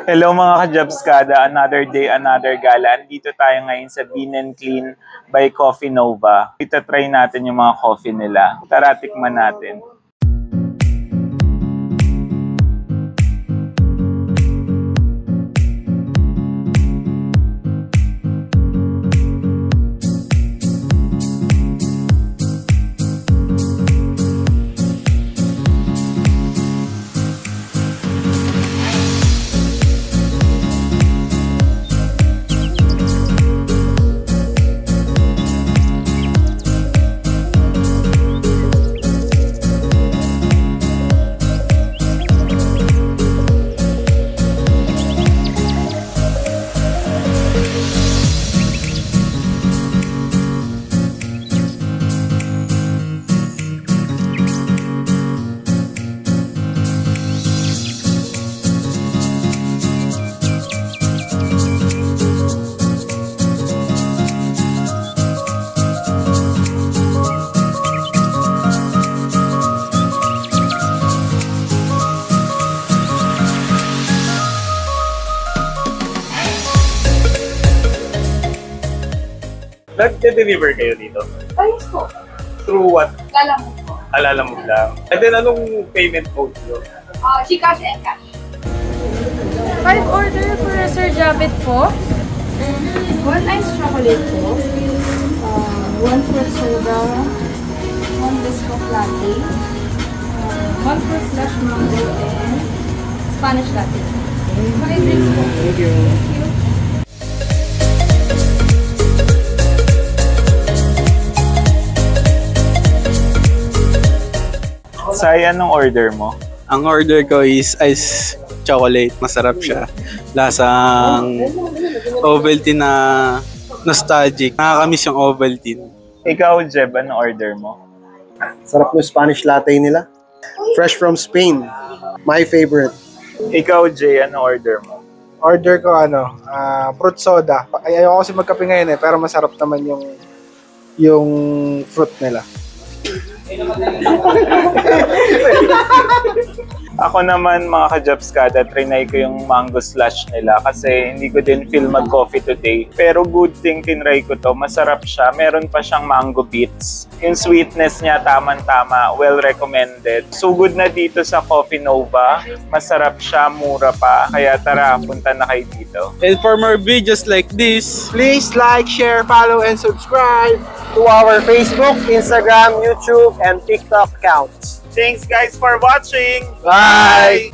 Hello mga ka-Jobskada, another day, another gala. Andito tayo ngayon sa Bean and Clean by Coffee Nova. Ita-try natin yung mga coffee nila. Tara, tikman natin. Nag-deliver kayo dito? Ayos po. Through what? Lalamog po. Alalamog lang. And then, anong payment mode nyo? Gcash and cash. 5 order for Sir Javed po. 1 ice chocolate po. 1 fruit soda. 1 biscuit latte. 1 fruit slash mango and Spanish latte. Okay, drinks po. Thank you. Say, anong order mo? Ang order ko is ice chocolate. Masarap siya. Lasang Ovaltine na nostalgic. Nakakamiss yung Ovaltine. Ikaw, Jeb, anong order mo? Sarap yung Spanish latte nila. Fresh from Spain. My favorite. Ikaw, Jay, anong order mo? Order ko fruit soda. Ayoko kasi magkape ngayon pero masarap naman yung fruit nila. Ako naman mga ka-Jobskada, trinay ko yung mango slush nila kasi hindi ko din feel mag-coffee today. Pero good thing tinry ko to, masarap siya. Meron pa siyang mango bits. Yung sweetness niya tamang-tama, well recommended. So good na dito sa Coffee Nova. Masarap siya, mura pa. Kaya tara, punta na kayo dito. And for more videos like this, Please like, share, follow, and subscribe to our Facebook, Instagram, YouTube, and TikTok accounts. Thanks guys for watching! Bye!